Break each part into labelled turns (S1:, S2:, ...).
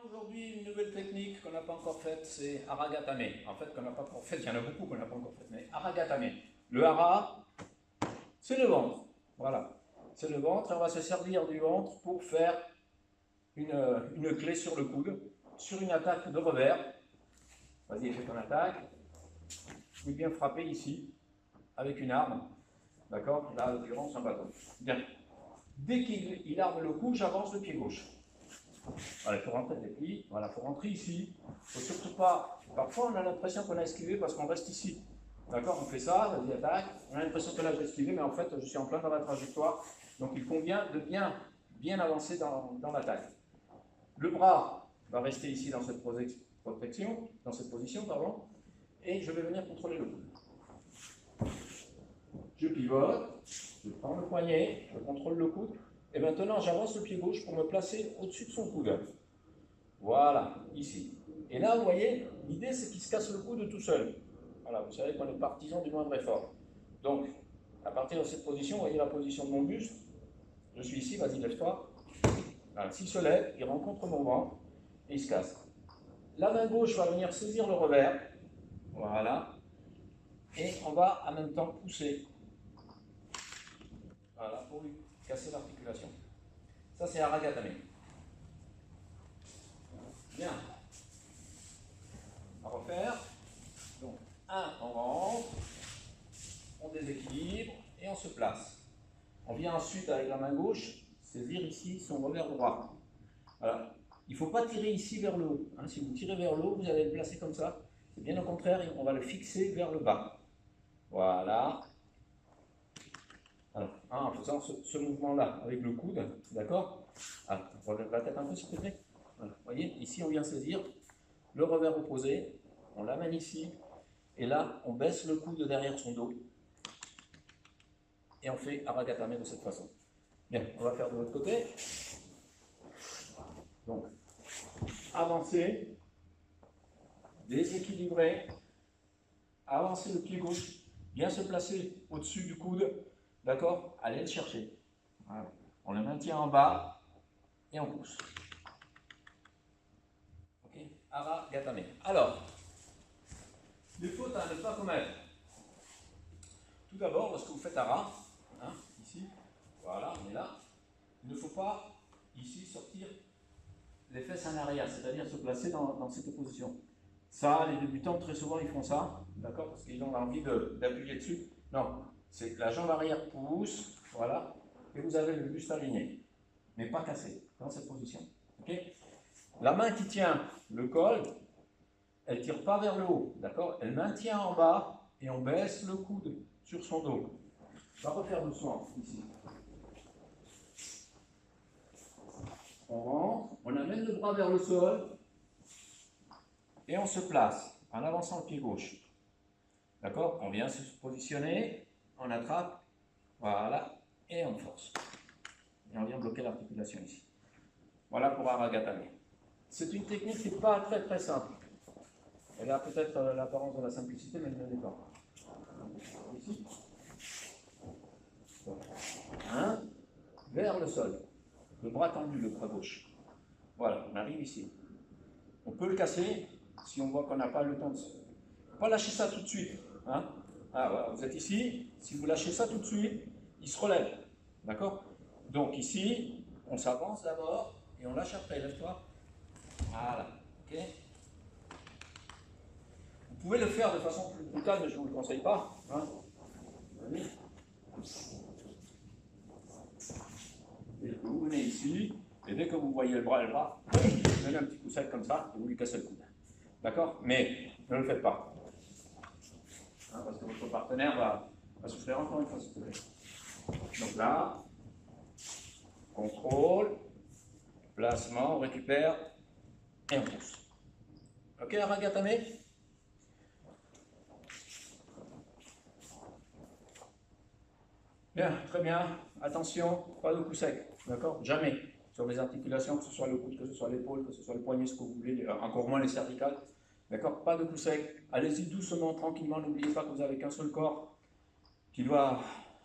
S1: Aujourd'hui, une nouvelle technique qu'on n'a pas encore faite, c'est Haragatame. En fait, qu'on n'a pas encore faite, il y en a beaucoup qu'on n'a pas encore faite, mais Haragatame. Le hara, c'est le ventre. Voilà, c'est le ventre et on va se servir du ventre pour faire une clé sur le coude, sur une attaque de revers. Vas-y, fais ton attaque. Vous bien frapper ici, avec une arme. D'accord? Là, en l'occurrence, un bâton. Bien. Dès qu'il arme le coup, j'avance le pied gauche. Voilà, il faut rentrer des plis. Voilà, il faut rentrer ici. Il ne faut surtout pas. Parfois, on a l'impression qu'on a esquivé parce qu'on reste ici. D'accord? On fait ça, vas-y, attaque. On a l'impression que là, j'ai esquivé, mais en fait, je suis en plein dans la trajectoire. Donc, il convient de bien avancer dans l'attaque. Le bras va rester ici dans cette protection, dans cette position, pardon. Et je vais venir contrôler le coude. Je pivote, je prends le poignet, je contrôle le coude. Et maintenant, j'avance le pied gauche pour me placer au-dessus de son coude. Voilà, ici. Et là, vous voyez, l'idée, c'est qu'il se casse le coude tout seul. Voilà, vous savez qu'on est partisan du moindre effort. Donc, à partir de cette position, vous voyez la position de mon buste. Je suis ici, vas-y, lève-toi. Voilà, s'il se lève, il rencontre mon ventre et il se casse. La main gauche va venir saisir le revers. Voilà. Et on va en même temps pousser. Voilà, pour lui casser l'articulation. Ça, c'est Haragatame. Bien. À refaire. Donc, on rentre, on déséquilibre et on se place. On vient ensuite, avec la main gauche, saisir ici son revers droit. Voilà. Il ne faut pas tirer ici vers le haut. Hein. Si vous tirez vers le haut, vous allez le placer comme ça. C'est bien au contraire, on va le fixer vers le bas. Voilà. Alors, en faisant ce mouvement-là avec le coude, d'accord? Relève la tête un peu, s'il te plaît. Voilà. Vous voyez, ici, on vient saisir le revers opposé, on l'amène ici, et là, on baisse le coude derrière son dos, et on fait Haragatame de cette façon. Bien, on va faire de l'autre côté. Donc, avancer, déséquilibrer, avancer le pied gauche, bien se placer au-dessus du coude, d'accord? Allez le chercher. Voilà. On le maintient en bas et on pousse. Ok? Haragatame. Alors, les fautes à ne pas commettre. Tout d'abord, lorsque vous faites hara, hein, ici, voilà, on est là, il ne faut pas ici sortir les fesses en arrière, c'est-à-dire se placer dans cette position. Ça, les débutants, très souvent, ils font ça, d'accord, parce qu'ils ont envie d'appuyer dessus. Non, c'est la jambe arrière pousse, voilà, et vous avez le buste aligné, mais pas cassé, dans cette position. Okay. La main qui tient le col, elle ne tire pas vers le haut, d'accord, elle maintient en bas et on baisse le coude sur son dos. On va refaire doucement ici. On rentre, on amène le bras vers le sol et on se place en avançant le pied gauche. D'accord? On vient se positionner, on attrape, voilà, et on force. Et on vient bloquer l'articulation ici. Voilà pour Haragatame. C'est une technique qui n'est pas très simple. Elle a peut-être l'apparence de la simplicité, mais elle ne l'est pas. Ici. Vers le sol. Le bras tendu, le bras gauche. Voilà, on arrive ici. On peut le casser si on voit qu'on n'a pas le temps de... Il ne faut pas lâcher ça tout de suite. Hein. Voilà, vous êtes ici, si vous lâchez ça tout de suite, il se relève. D'accord? Donc ici, on s'avance d'abord et on lâche après. Lève-toi. Voilà. Ok? Vous pouvez le faire de façon plus brutale, mais je ne vous le conseille pas. Hein. Et vous venez ici, et dès que vous voyez le bras, vous donnez un petit coup sec comme ça, et vous lui cassez le coude. D'accord? Mais ne le faites pas. Hein, parce que votre partenaire va souffrir encore une fois, s'il te plaît. Donc là, contrôle, placement, on récupère, et on pousse. Ok, Haragatame? Bien, très bien. Attention, pas de coup sec, d'accord? Jamais. Sur les articulations, que ce soit le coude, que ce soit l'épaule, que ce soit le poignet, ce que vous voulez, encore moins les cervicales. D'accord? Pas de coup sec. Allez-y doucement, tranquillement. N'oubliez pas que vous n'avez qu'un seul corps qui doit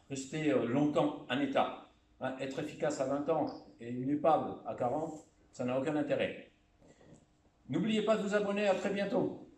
S1: rester longtemps en état. Hein, être efficace à 20 ans et une épave à 40, ça n'a aucun intérêt. N'oubliez pas de vous abonner, à très bientôt.